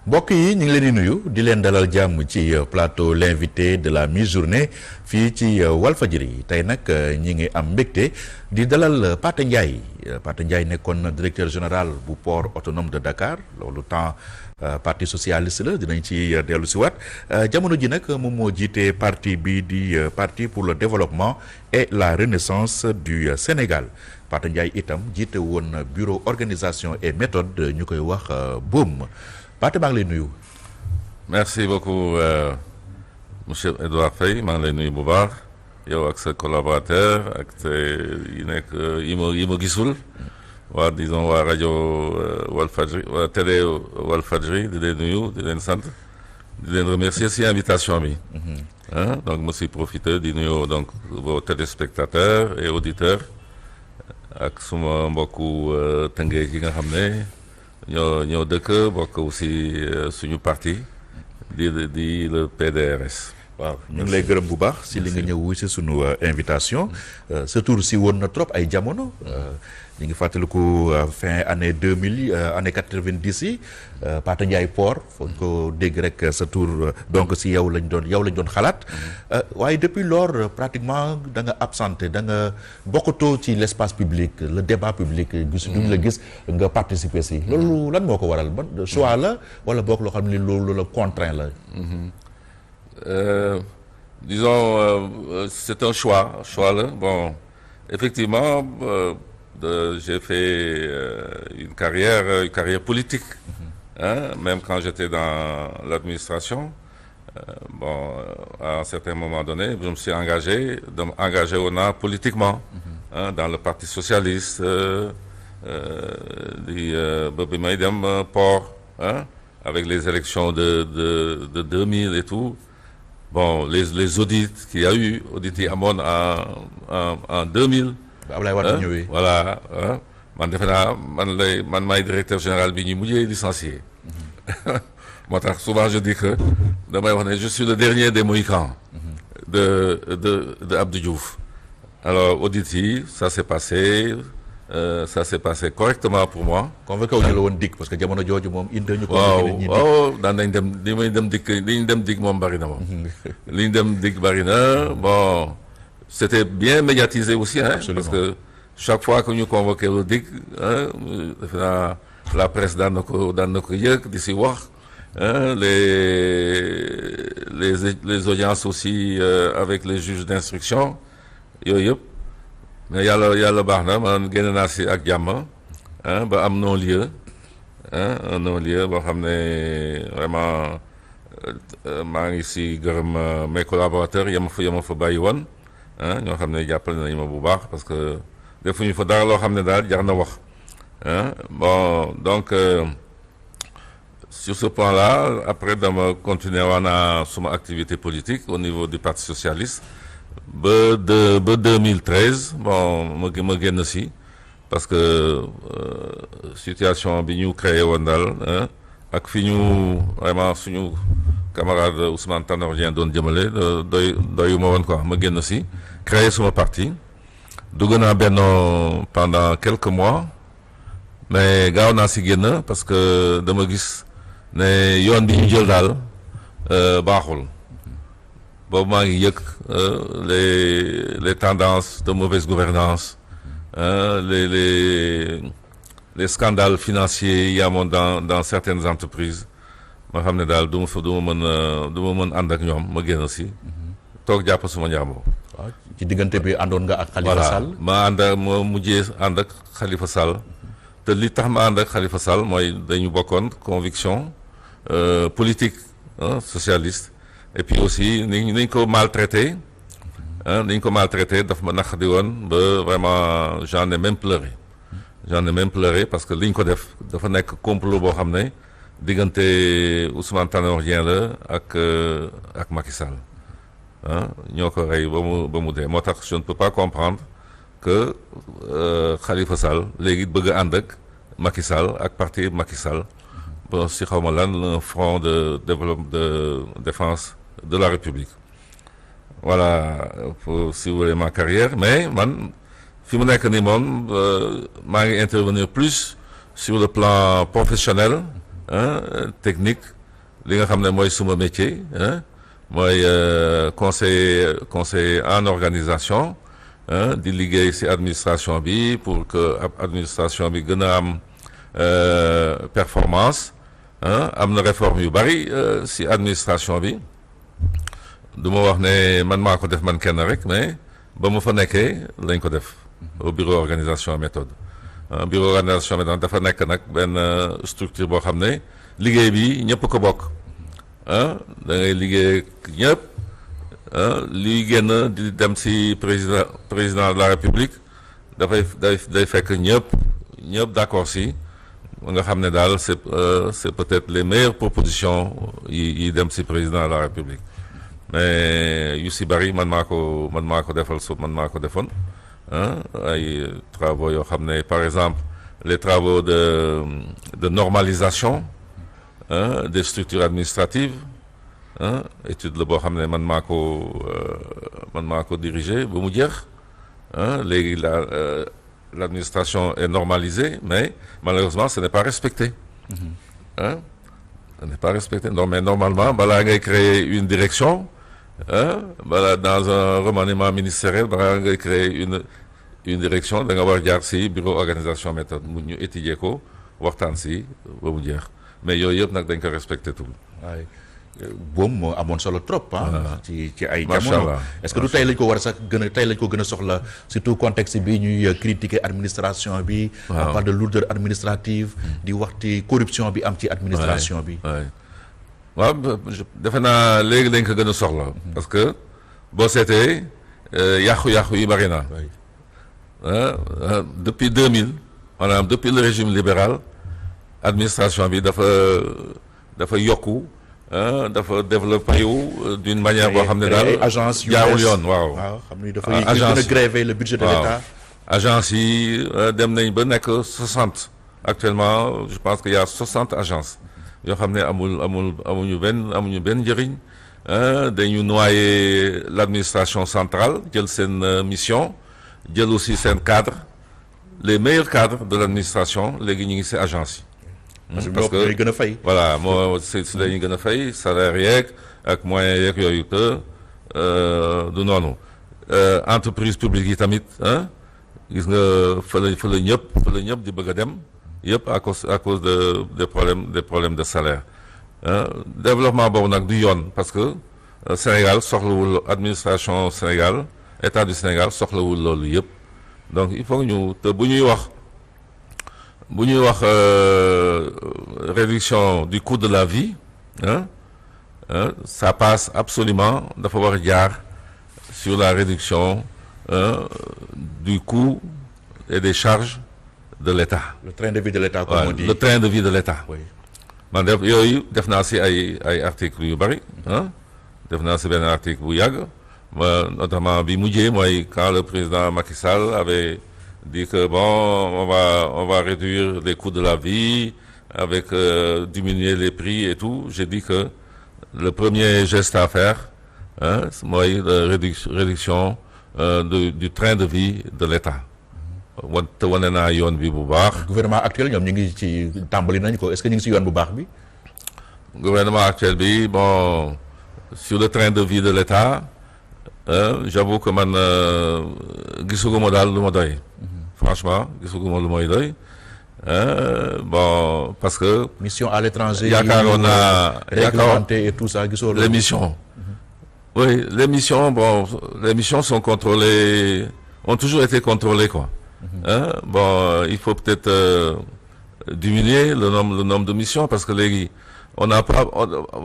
mbokk yi ñu ngi leen di nuyu di leen dalal jàmm ci plateau l'invité de la mi-journée fii ci Walfadjri tey nag ñi ngi am mbégte di dalal Pathé Ndiaye Pathé Ndiaye nekkoon directeur général bu port autonome de Dakar loolu temps parti socialiste la dinañ ci dellu si waat jamono ji nag moom moo jiite parti bi di parti pour le développement et la renaissance du Sénégal Pathé Ndiaye itam jiite woon bureau organisation et méthode ñu koy wax BOM. Pathé maa ngi lay nuyu. merci beaucoup monsieur Edouard Faye maa ngi lay nuyu bu baax yow ak sa collaborateur ak yi nekk yi ma gisul waa disons waa rajo Walfadjri waa télé Walfadjri di leen nuyu di leen sant di leen remercier si invitation bi. Donc ma si profité di nuyu donc vos téléspectateurs et auditeurs ak suma mbokku Tëngéej yi nga xam ne. ñoo dëkk bokk aussi suñu parti di le PDRS. waaw ñu ngi lay gërëm bu baax si li nga ñëw si suñu invitation sa tur si woon na trop ay jamono ñu ngi fàttaliku fin année 2000 année 90 yi Pathé Ndiaye port foog ko dégg rek sa tur donc si yow lañ doon xalaat waaye depuis lors pratiquement da nga absenté da nga bokkatoo ci l'espace public le débat public gis duñu la gis nga participer si loolu lan moo ko waral ban choix la wala bokk loo xam ne loolu la contraint la. Disons c'est un choix là bon effectivement j'ai fait une carrière politique même quand j'étais dans l'administration bon à un certain moment donné je me suis engagé politiquement dans le Parti socialiste ba bi may dem port avec les élections de 2000 et tout. Bon, les audits qu'il y a eu, audits yi amoon en 2000. Ablaye Wade ñëwee. Voilà man defe naa man maay directeur général bi ñu mujjee licencié. moo tax souvent je dis que damay wax ne je suis le dernier des Mohicans. de Abdou Diouf. Alors audits yi ça s'est passé correctement pour moi. convoqué wu ñu la woon dikk parce que jamono jooju moom indi ñu. waaw daan nañ dem li may dem dikk li ñu dem dikk moom bari na moom. li ñu dem dikk bari na bon c'était bien médiatisé aussi parce que chaque fois que ñu convoqué lu dikk defe naa la presse daan na ko yëg di si wax les audiences aussi avec les juges d'instruction yooyu yëpp. mais yàlla baax na man génn naa si ak jàmm ba am non-lieu un non-lieu boo xam ne vraiment maa ngi si gërëm mes collaborateurs yama fa bàyyi woon ñoo xam ne jàppale nañu ma bu baax parce que defuñu fa dara loo xam ne daal jar na wax bon donc sur ce point-là après dama continuer waana suma activité politique au niveau du Parti socialiste ba 2013 bon ma génn si parce que situation bi ñu créé woon daal ak fi ñu vraiment suñu camarade Ousmane Tanor Dieng doon jëmale doyu ma woon quoi ma génn si créé suma parti dugg naa Benno pendant quelques mois mais gaaw naa si génn parce que dama gis ne yoon bi ñu jël daal baaxul boobu maa ngi yëg les tendances de mauvaise gouvernance les scandales financiers yi amoon dans certaines entreprises ma xam ne daal du ma mën ànd ak ñoom ma génn si toog jàpp suma njàmbur. waaw ci diggante bi àndoon nga ak Khalifa Sall. ma mujjee ànd ak Khalifa Sall te li tax ma ànd ak Khalifa Sall mooy dañu bokkoon conviction politique socialiste. Et puis aussi niñ ko maltraité daf ma naqadi woon ba vraiment j'en ai même pleuré parce que liñ ko def dafa nekk complot boo xam ne diggante Ousmane Tanor Dieng la ak Macky Sall ñoo ko rey ba mu dee moo tax je ne peux pas comprendre que Khalifa Sall léegi bëgg a ànd ak Macky Sall ak parti Macky Sall bon si xaw ma lan un front de développement de défense de la République voilà pour si vous voulez ma carrière mais man fi mu nekk nii moom maa ngi intervenir plus sur le plan professionnel technique li nga xam ne mooy suma métier mooy conseiller en organisation di liggéey ci administration bi pour que administration bi gën a am performance am na réforme yu bari ci administration bi du ma wax ne man maa ko def man kenn rek mais ba mu fa nekkee lañ ko def au bureau organisation méthode bureau organisation méthode dafa nekk nag benn structure boo xam ne liggéey bi ñëpp ko bokk da ngay liggéey ñëpp liy génn di dem ci président de la République day fekk ñëpp d'accord ci nga xam ne daal c'est peut-être les meilleures propositions yi dem ci président de la République mais yu ci bari man maa ko defal man maa ko defoon ay travaux yoo xam ne par exemple les travaux de normalisation des structures administratives étude la boo xam ne man maa ko dirigé ba mu jeex léegi l'administration est normalisée mais malheureusement ce n'est pas respecté ce n'est pas respecté non mais normalement balaa ngay créer une direction voilà dans un remaniement ministériel balaa ngay créer une direction da nga war jaar ci bureau organisation méthode mu ñu étudier ko waxtaan ci ba mu jeex mais yooyu yëpp nag dañ ko respecté tout. waaye boobu moo amoon solo trop ci ay macha jamono allah est-ce que du tey lañ ko war a sax tey lañ ko gën a soxla surtout contexte bi ñuy critiquer administration bi. on parle de lourdeur administrative. di wax ci corruption bi am ci administration bi. waaw defe naa léegi dañ ko gën a soxla. parce que boo seetee yàqu-yàqu yi bari na. depuis 2000 maanaam depuis le régime libéral administration bi dafa yokku dafa développé wu d'une manière boo xam ne daal agence yu jaarul yoon waaw xam ni dafay gën a gréver le budget de l'État. agence yi dem nañ ba nekk 60 actuellement je pense qu'il y a 60 agences yoo xam ne amuñu benn njëriñ dañu noyer l'administration centrale jël seen mission jël aussi seen cadre les meilleurs cadres de l'administration léegi ñu ngi ci agence yi. parce que ñooy gën a fay. voilà moo si dañuy gën a fay salaire yeeg ak moyens yeeg yooyu te du noonu entreprise publique yi tamit gis nga fa la ñëpp di bëgg a dem yëpp à cause des problèmes de salaire développement boobu nag du yoon parce que Sénégal soxlawul administration Sénégal état du Sénégal soxlawul loolu yëpp donc il faut que ñu te bu ñuy wax réduction du coût de la vie ça passe absolument dafa war a jaar sur la réduction du coût et des charges de l'État. Le train de vie de l'État comme on dit. Le train de vie de l'État. Oui. man def naa ci ay articles yu bari def naa ci benn article bu yàgg notamment bi mujjee mooy quand le président Macky Sall avait dit que bon on va réduire les coûts de la vie avec diminuer les prix et tout j'ai dit que le premier geste à faire mooy réduction du train de vie de l'État te wane naa yoon bi bu baax. gouvernement actuel ñoom ñu ngi ci tàmbali nañ ko est-ce que ñu ngi ci yoon bu baax bi. gouvernement actuel bi bon sur le train de vie de l'État j'avoue que man gisuguma daal lu ma doy. franchement gisuguma lu may doy bon parce que. mission à l'étranger yaakaaroon naa réglementé et tout ça gisoo loolu. les missions. oui les missions sont contrôlées ont toujours été contrôlées quoi. Bon il faut peut-être diminuer le nombre de missions parce que léegi on n'a pas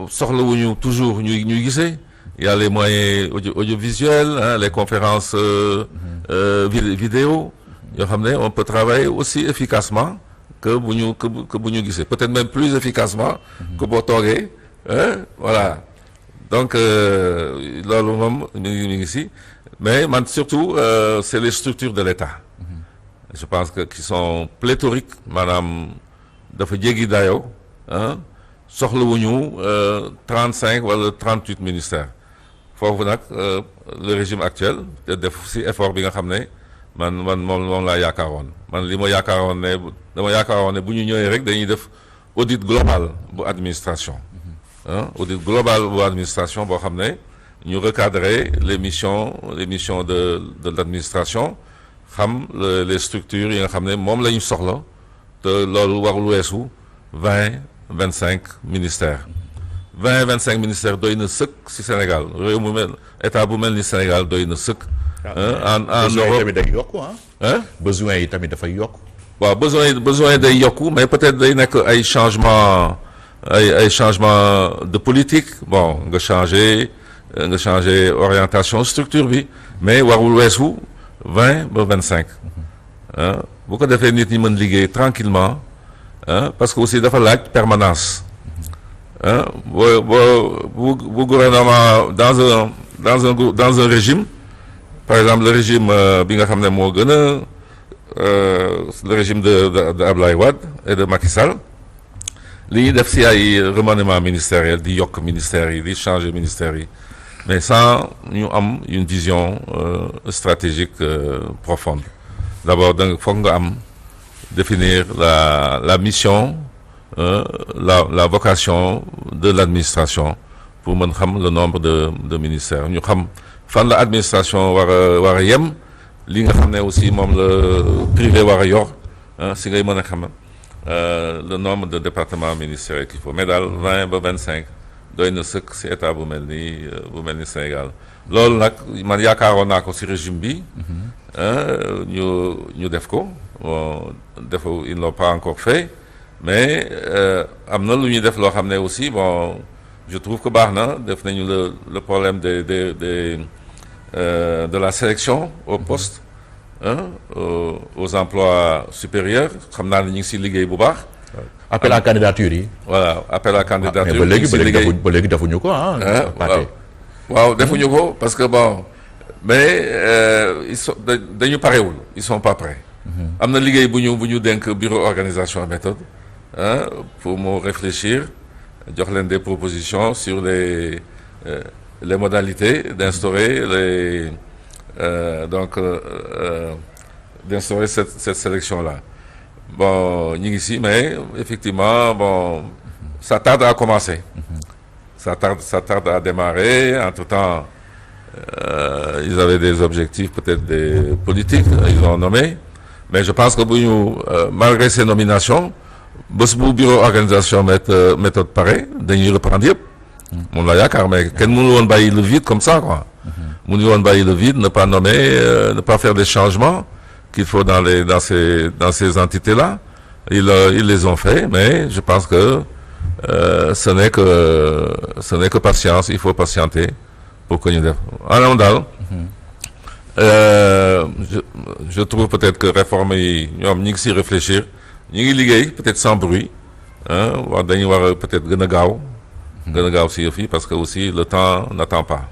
soxlawuñu toujours ñuy gisee il y a les moyens audiovisuels les conférences vidéo yoo xam ne on peut travailler aussi efficacement que bu ñu gisee peut-être même plus efficacement que boo toogee voilà donc loolu moom mi ngi si mais man surtout c'est les structures de l'État je pense que qui sont pléthoriques maanaam dafa jéggi dayoo ah soxlawuñu 35 wala 38 ministères foofu nag le régime actuel te def si effort bi nga xam ne man moom laa yaakaaroon man li ma yaakaaroon ne dama yaakaaroon ne bu ñu ñëwee rek dañuy def audit global bu administration audit global bu administration boo xam ne ñu recadrer les missions de l'administration xam les structures yi nga xam ne moom la ñu soxla te loolu warul weesu 25 ministères 25 ministères doy na sëkk ci Sénégal réew mu mel état bu mel ni Sénégal doy na sëkk. en Europe besoin yi tamit day yokku besoin yi tamit dafay yokku. waaw besoin day yokku mais peut-être day nekk ay changement de politique bon nga changer orientation structure bi mais warul weesu 20 ba 25 bu ko defee nit ñi mën liggéey tranquillement parce que aussi dafa laaj permanence bu gouvernement dans un régime par exemple le régime bi nga xam ne moo gën a le régime de Abdoulaye Wade et de Macky Sall li ñuy def si ay remaniement ministériel di yokk ministères yi di changer ministères yi mais sans ñu am une vision stratégique profonde d'abord donc foog nga am définir la mission la vocation de l'administration pour mën xam le nombre de ministères ñu xam fan la administration war a yem li nga xam ne aussi moom la privé war a yor si ngay mën a xam le nombre de départements ministériels qu'il faut mais daal 20 ba 25 doy na sëkk si état bu mel ni Sénégal loolu nag man yaakaaroon naa ko si régime bi ñu def ko bon ils n'ont pas encore fait mais am na lu ñuy def loo xam ne aussi bon je trouve que baax na def nañu le problème de la sélection au poste aux emplois supérieurs xam naa ne ñu ngi si liggéey bu baax. appel à candidature yi. voilà appel à candidature. mais ba léegi defuñu ko waaw defuñu ko parce que bon mais dañu parewul ils sont pas prêts. am na liggéey bu ñu dénk bureau organisation et méthode pour mu réfléchir jox leen des propositions sur les modalités d'instaurer d'instaurer cette sélection-là. Bon, ñu ngi si mais effectivement bon ça tarde à commencer. Ça tarde à démarrer. Entre-temps, ils avaient des objectifs, peut-être des politiques, ils ont nommé. Mais je pense que malgré ces nominations, bés bu bureau organisation méthode pare dañuy reprendre yëpp. moom la yaakaar mais kenn mënu woon bàyyi le vide comme ça quoi. mënu woon bàyyi le vide, ne pas nommer, ne pas faire des changements qu'il faut dans ces entités-là. Ils les ont fait, mais je pense que ce n'est que patience, il faut patienter pour que ñu def. Alors daal je trouve peut-être que réforme yi ñoom ñi ngi si réfléchir ñi ngi liggéey peut-être sans bruit wax dañuy war a peut-être gën a gaaw si yëf yi parce que aussi le temps n'attend pas.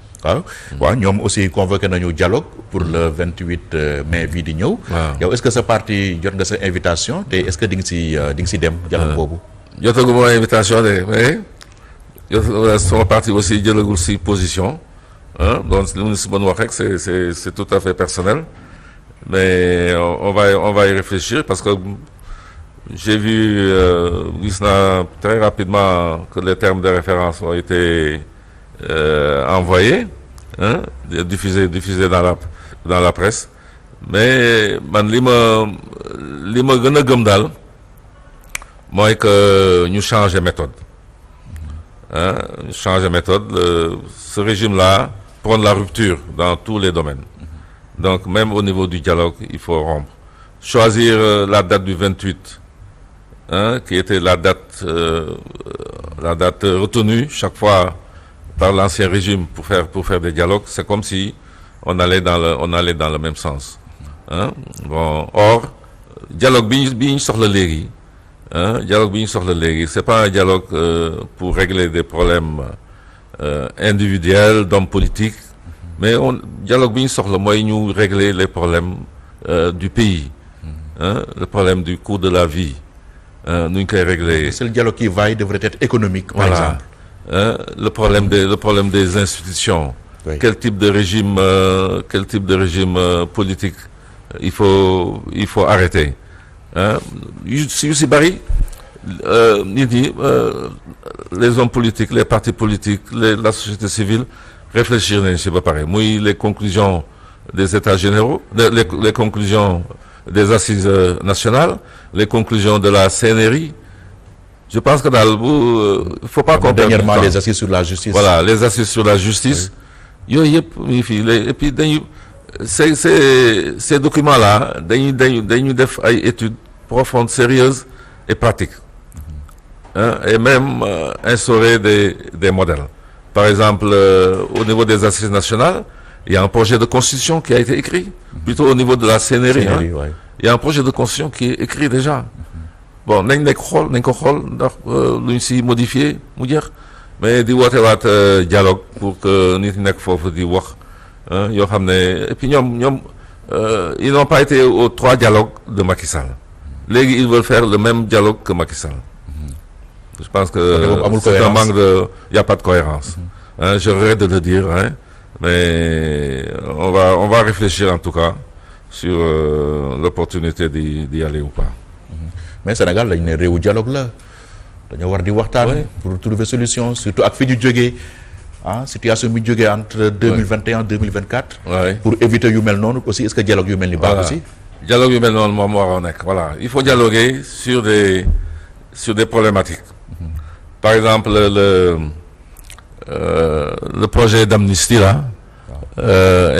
waaw ñoom aussi convoqué nañu dialogue pour le 28 mai bii di ñëw. yow est-ce que sa parti jot nga sa invitation te est-ce que di nga si dem dialogue boobu. jotaguma invitation de mais sama parti aussi jëlagul si position donc li mu si mën wax rek c'est tout à fait personnel mais on va y réfléchir parce que j'ai vu gis naa très rapidement que les termes de référence ont été envoyés diffusés dans la presse mais man li ma gën a gëm daal mooy que ñu changer méthode ce régime-là prône la rupture dans tous les domaines donc même au niveau du dialogue il faut rompre choisir la date du 28 qui était la date retenue chaque fois par l'ancien régime pour faire des dialogues, c'est comme si on allait dans le même sens. Bon, or dialogue bi ñu soxla léegi c'est pas un dialogue pour régler des problèmes individuels d'hommes politiques, mais dialogue bi ñu soxla mooy ñu régler les problèmes du pays, le problème du coût de la vie, nu ñu koy régler. C'est le dialogue qui vaille devrait être économique, par exemple. Le problème des institutions. Oui. Quel type de régime politique il faut arrêter. Si bari nit ñi les hommes politiques, les partis politiques, la société civile réfléchir nañ ci ba pare muy les conclusions des états généraux, les conclusions des assises nationales, les conclusions de la CNRI. Je pense que daal il faut pas qu'on perde Dernièrement, du temps. les assises sur la justice. Voilà, les assises sur la justice. Yooyu yëpp mi fii et puis dañu ces documents-là dañu def ay études profondes, sérieuses et pratiques. Et même instaurer des modèles. Par exemple, au niveau des assises nationales, il y a un projet de constitution qui a été écrit. Plutôt au niveau de la CNRI, CNRI, ouais. il y a un projet de constitution qui est écrit déjà. Bon, nañ ko xool ndax lu ñu si modifié mu jeex mais di wootewaat dialogue pour que nit ñi nekk foofu di wax yoo xam ne et puis ñoom ils n'ont pas été aux 3 dialogues de Macky Sall. Léegi ils veulent faire le même dialogue que Macky Sall. Je pense que c'est un manque il y a pas de cohérence. Je regrette de le dire, mais on va réfléchir en tout cas sur l'opportunité d'y aller ou pas. Mais Sénégal dañ ne réewu dialogue la dañoo war di waxtaan pour trouver solution surtout ak fi ñu jógee situation bi jógee entre 2021 2024. Pour éviter yu mel noonu aussi est-ce que dialogue yu mel ni baax aussi. Dialogue yu mel noonu moom waroo nekk voilà il faut dialoguer sur des problématiques. Par exemple le projet d'amnistie là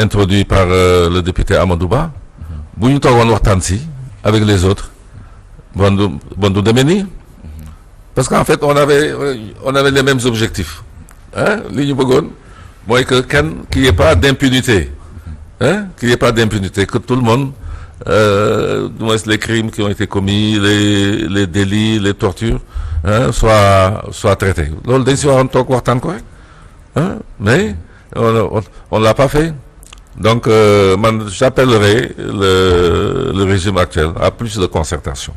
introduit par le député Amadou Ba bu ñu toogoon waxtaan si avec les autres bon du demee nii parce qu'en fait on avait les mêmes objectifs li ñu bëggoon mooy que qu'il y ait pas d'impunité qu'il y ait pas d'impunité que tout le monde du moins les crimes qui ont été commis les délits les tortures soient traités loolu dañ si waroon toog waxtaan ko rek mais on l'a pas fait donc man j'appellerai le régime actuel à plus de concertation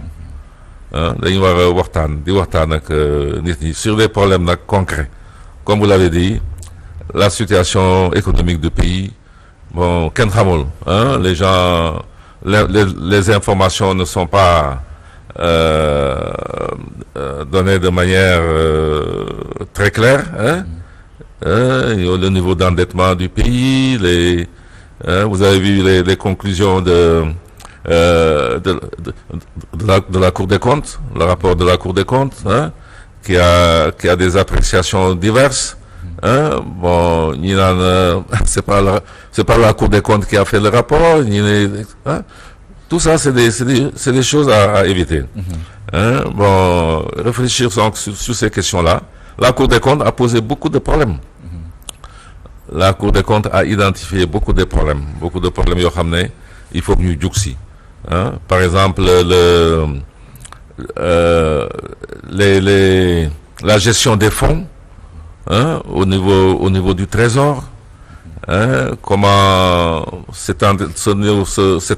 dañu war a waxtaan ak nit ñi sur des problèmes nag concrets comme vous l'avez dit la situation économique du pays bon kenn xamul les gens les informations ne sont pas données de manière très claire le niveau d'endettement du pays vous avez vu les conclusions de la Cour des comptes, le rapport de la Cour des comptes, qui a des appréciations diverses. Bon, c'est pas la Cour des comptes qui a fait le rapport. Tout ça, c'est des choses à éviter. Bon, réfléchir donc sur ces questions-là. La Cour des comptes a posé beaucoup de problèmes. La Cour des comptes a identifié beaucoup de problèmes yoo xam ne il faut que ñu jug si. Par exemple la gestion des fonds au niveau du Trésor comment cet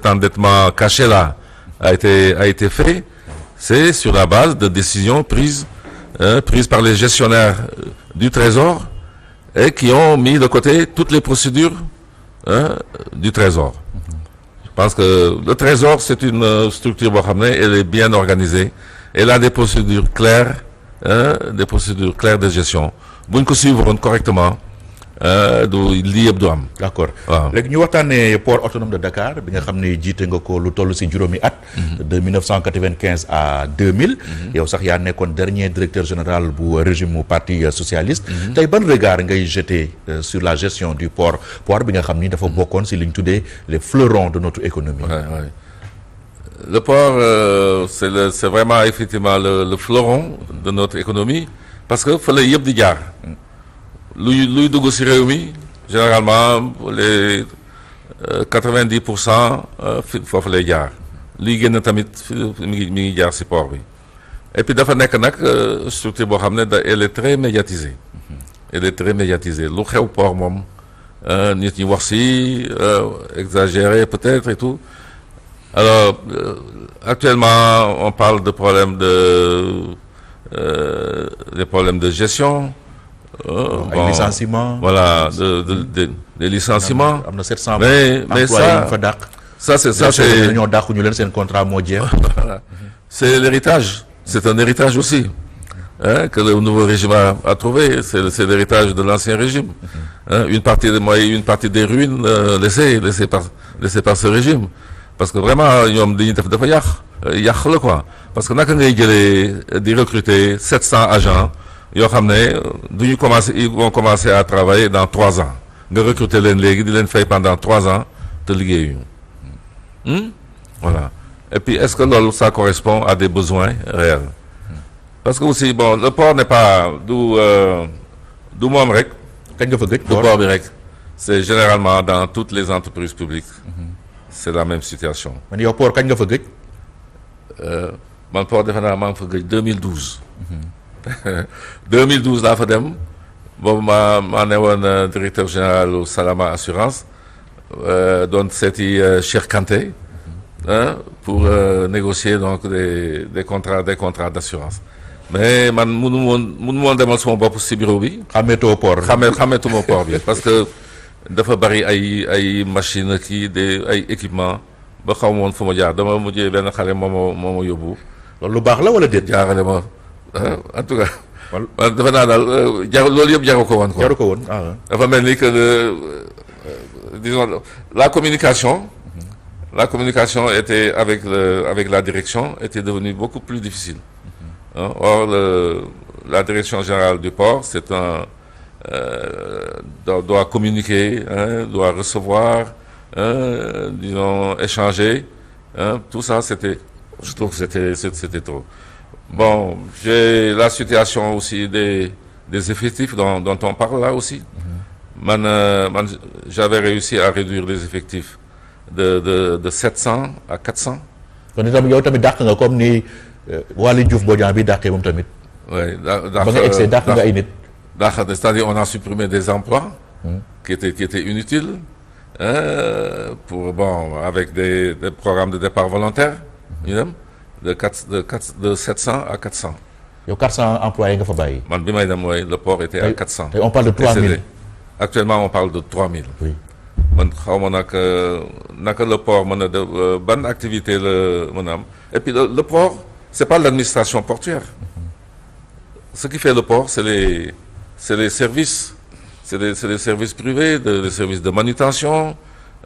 endettement caché là a été fait, c'est sur la base de décisions prises par les gestionnaires du Trésor et qui ont mis de côté toutes les procédures du Trésor. Je pense que le Trésor, c'est une structure boo xam ne elle est bien organisée. Elle a des procédures claires de gestion. Bu ñu ko suivre correctement lii yëpp du am. D'accord. waaw léegi ñu waxtaanee port autonome de Dakar bi nga xam ne jiite nga ko lu toll ci juróomi at. de 1995 à 2000. yow sax yaa nekkoon dernier directeur général bu régime mu parti socialiste. tey ban regard ngay jeter sur la gestion du port bi nga xam ni dafa bokkoon ci li ñu tuddee les fleurons de notre économie. Ouais. Le port c'est vraiment effectivement le fleuron de notre économie parce que fa la yëpp di jaar. luy dugg ci réew mi généralement les 90% foofu lay jaar liy génn tamit mi ngi jaar ci port bi et puis dafa nekk nag structure boo xam ne elle est très médiatisée. Elle est très médiatisée lu xew port moom nit ñi wax ci exagéré peut-être et tout alors actuellement, on parle de problèmes des problèmes de gestion. Ay licenciements. Voilà, des licenciements. am na 700 mais employés ça, ñu fa dàq. ça c'est ñoo dàq ñu leen seen contrat moo jeex. voilà. C'est l'héritage. C'est un héritage aussi. Hein, que le nouveau régime a trouvé. C'est l'héritage de l'ancien régime. Hein, une partie des ruines laissées par ce régime. Parce que vraiment, ñoom dañuy def dafa yàq la quoi. Parce que naka ngay jëlee di recruter 700 agents yoo xam ne ils vont commencer à travailler dans 3 ans. Nga recruter leen léegi di leen fay pendant 3 ans te liggéeyuñu. Voilà. Et puis, est-ce que ça correspond à des besoins réels? Parce que aussi, bon, le port n'est pas du moom rek. kañ nga fa gëj. Du port bi rek. C'est généralement dans toutes les entreprises publiques. C'est la même situation. man yow port kañ nga fa gëj. Man port defe naa maa ngi fa gëj 2012. 2012 laa fa dem boobu maa ne woon directeur général au Salama Assurance doon seeti Cheikh Kanté pour négocier donc des contrats d'assurance. Mais man mënu woon demal sama bopp si bureau bi. xàmmeetoo port. xàmmeetuma port bi parce que dafa bari ay machine ay équipement ba xaw ma woon fu ma jaar dama mujjee benn xale moo ma yóbbu. loolu lu baax la wala déet. jaarale ma en tout cas. man dafa naa daal loolu yëpp jaru ko woon quoi. jaru ko woon dafa mel ni que disons la communication était avec la direction était devenue beaucoup plus difficile. Or la direction générale du port doit communiquer, doit recevoir, disons échanger, tout ça je trouve que c'était trop. Bon, j'ai la situation aussi des effectifs dont on parle là aussi. J'avais réussi à réduire les effectifs de 700 à 400. kon itam yow tamit dàq nga comme ni Waly Diouf Bodian bi dàqee moom tamit. Oui, ba nga egsee dàq nga ay nit. C'est-à-dire on a supprimé des emplois qui étaient inutiles avec des programmes de départ volontaire de 700 à 400. yow 400 employés nga fa bàyyi. Man bi may dem mooy le port était à 400. Et on parle de 3000. Actuellement on parle de 3000. Oui. Man xaw ma naka le port mën a def ban activité la mën a am. Et puis le port c'est pas l'administration portuaire. Ce qui fait le port c'est les services. C'est les services privés, les services de manutention,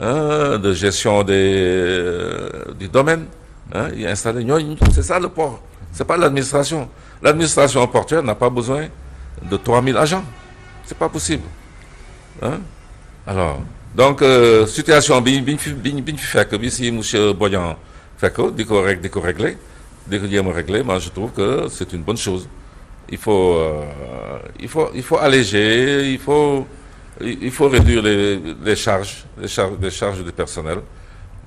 de gestion du domaine. Il est installé. C'est ça le port. C'est pas l'administration. L'administration portuaire n'a pas besoin de 3000 agents. C'est pas possible. Alors, donc situation bi fi fekk bi si monsieur Bodian fekk di ko régler, moi je trouve que c'est une bonne chose. Il faut alléger, il faut réduire les charges du personnel.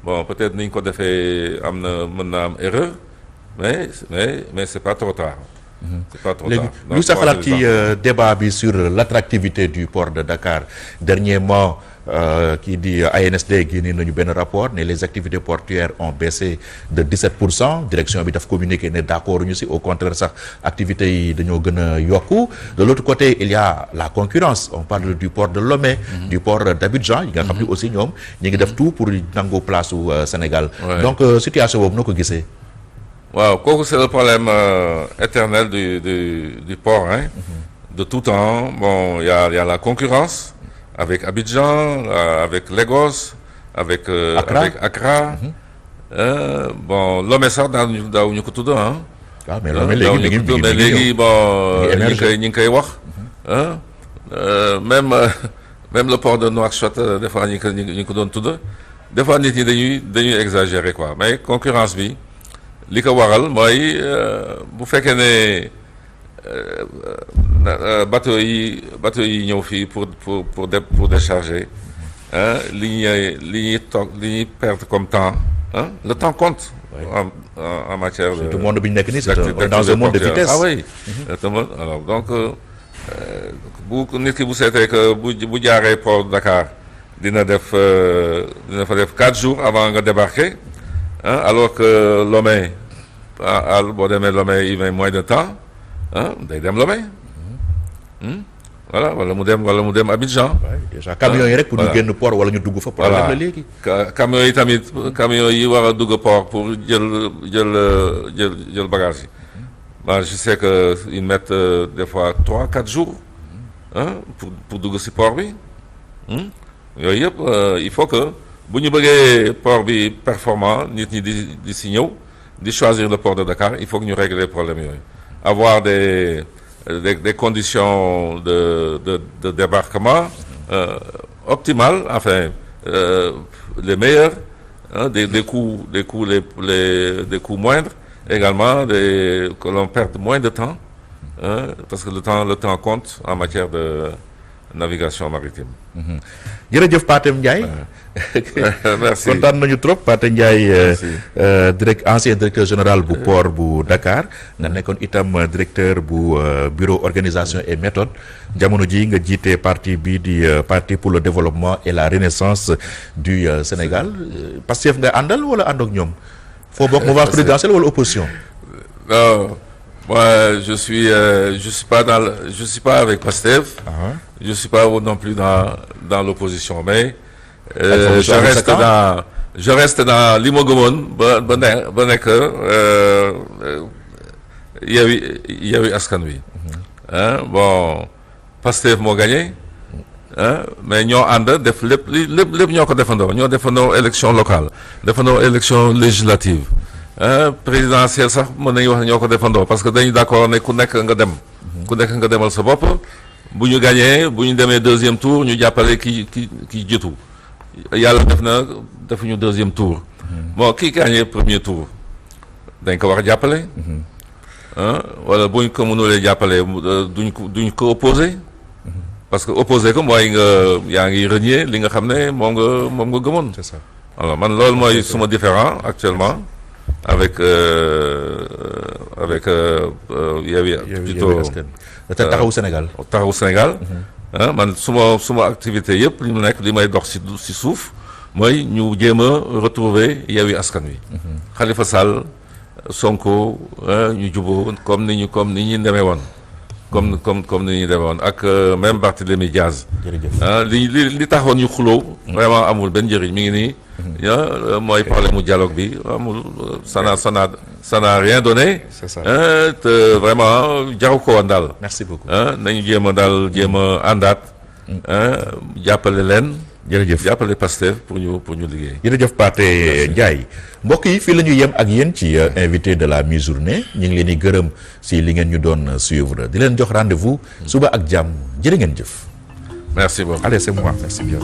Bon, peut-être niñ ko defee mën na am erreur, mais c'est pas trop tard. C'est pas trop tard. Lu sa xalaat ci débat bi sur l'attractivité du port de Dakar. Dernièrement, kii di ANSD génne nañu benn rapport ne les activités portuaires ont baissé de 17%. Direction bi daf communiqué ne d'accord ñu si, au contraire sax activités yi dañoo gën a yokku. De l'autre côté, il y a la concurrence. On parle du port de Lomé, du port d'Abidjan yi nga xam ne aussi ñoom ñu ngi def tout pour nangu place au Sénégal. Ouais. Donc situation boobu noo ko gisee. Waaw kooku c'est le problème éternel du port, de tout temps. Bon, il y a la concurrence avec Abidjan, avec Lagos, avec Accra. Bon, Lomé sax daawuñu ko tudd mais Lomé léegi bon ñi ngi koy wax. Même le port de Nouakchott des fois ñi ngi ko doon tudd. Des fois nit ñi dañuy exagérer quoi, mais concurrence bi li ko waral mooy bu fekkee ne bateau yi ñëw fii pour décharger li ñuy perdre comme temps le temps compte. En matière de. Tout le monde bi ñu nekk nii c'est dans un monde de vitesse. Ah oui. Alors donc bu nit ki bu seetee que bu jaaree port Dakar dina fa def 4 jours avant nga débarquer. alors que Lomé boo demee Lomé il met moins de temps day dem Lomé. Voilà wala mu dem Abidjan. déjà camions yi rek pour ñu génn port wala ñu dugg fa. problème la léegi. camions yi tamit camions yi war a dugg port pour jël bagage yi. Je sais que ils mettent des fois 3-4 jours. Pour dugg si port bi. yooyu yëpp il faut que bu ñu bëggee port bi performant nit ñi di si ñëw di choisir le port de Dakar il faut que ñu régler problème yooyu. avoir des conditions de débarquement optimales, enfin les meilleurs, des coûts des coûts moindres, également que l'on perde moins de temps, parce que le temps compte en matière de navigation maritime. jërëjëf Pathé Ndiaye. Merci kontaan nañu trop Pathé Ndiaye. Ancien directeur général bu port bu Dakar. nga nekkoon itam directeur bu bureau organisation et méthode. jamono ji nga jiite parti bii di parti pour le développement et la renaissance du Sénégal. Pastef nga àndal wala ànd ak ñoom. foo bokk mouvance présidentielle wala opposition. Non. Moi, je suis pas avec Pastef. Je suis pas non plus dans l'opposition, mais je reste dans li ma gëmoon ba nekk Yewwi Askan Wi. Bon, Pastef moo gagné. Mais ñoo ànd def lépp ñoo ko defandoo ñoo defandoo élection locale defandoo élection législative. Présidentielle sax mën nañu wax ne ñoo ko defandoo parce que dañu d'accord ne ku nekk nga dem. ku nekk nga demal sa bopp bu ñu gagné bu ñu demee deuxième tour ñu jàppale ki jiitu yàlla defuñu deuxième tour. Bon kii gagné premier tour dañ ko war a jàppale. wala bu ñu ko mënulee jàppale duñ ko opposé. parce que opposé ko mooy yaa ngi renier li nga xam ne moom nga gëmoon. c'est ça alors man loolu mooy suma différent actuellement. avec Yewwi plutôt Taxawu Sénégal. Taxawu Sénégal. man suma activité yëpp li mu nekk li may dox si suuf mooy ñu jéem a retrouver Yewwi Askan Wi. Khalifa Sall Sonko ñu juboo comme ni ñu demee woon. comme ni ñu demee woon ak même Barthélémy Diaz. jërëjëf li taxoon ñu xuloo vraiment amul benn njëriñ mi ngi nii. mooy problème mu dialogue bi amul ça n'a rien donné. c'est ça te vraiment jaru ko woon daal. merci beaucoup. nañu jéem a àndaat. jàppale leen. jërëjëf jàppale Pastef pour ñu liggéey. jërëjëf Pathé Ndiaye mbokk yi fii la ñu yem ak yéen ci invité de la mi-journée ñu ngi leen di gërëm si li ngeen ñu doon suivre di leen jox rendez-vous suba ak jàmm jërë ngeen jëf. merci beaucoup. Allez, c'est moi. Merci bien.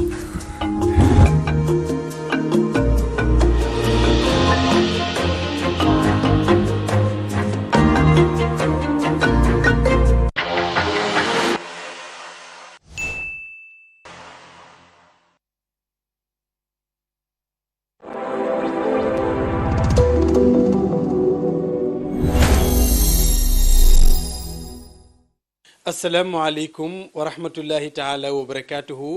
asalaamaaleykum wa rahmatullahi taala wa barakaatuhu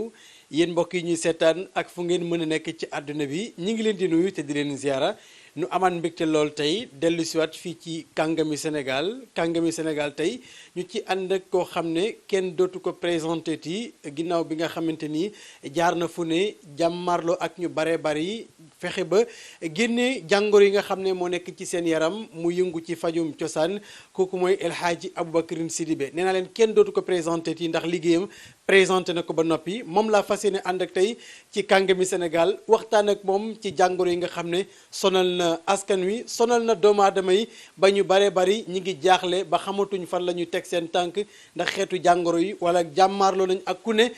yéen mbokk yi ñuy seetaan ak fu ngeen mën a nekk ci àdduna bi ñi ngi leen di nuyu te di leen ziara nu amaan mbégte lool tey dellu siwaat fii ci kàngami Sénégal tey ñu ci ànd ak koo xam ne kenn dootu ko présenté ti ginnaaw bi nga xamante ni jaar na fu ne jàmmarloo ak ñu bare bari fexe ba génne jàngoro yi nga xam ne moo nekk ci seen yaram mu yëngu ci fajum cosaan kooku mooy El Hadji Aboubacrine Sidibé nee naa leen kenn dootu ko présenté ti ndax liggéeyam présenté na ko ba noppi moom laa fas yéene ànd ak tey ci kàngami Sénégal waxtaan ak moom ci jàngoro yi nga xam ne sonal na askan wi sonal na doomu aadama yi ba ñu bare bari ñi ngi jaaxle ba xamatuñ fan la ñu teg seen tànk ndax xeetu jàngoro yi wala jàmmaarloo nañ ak ku ne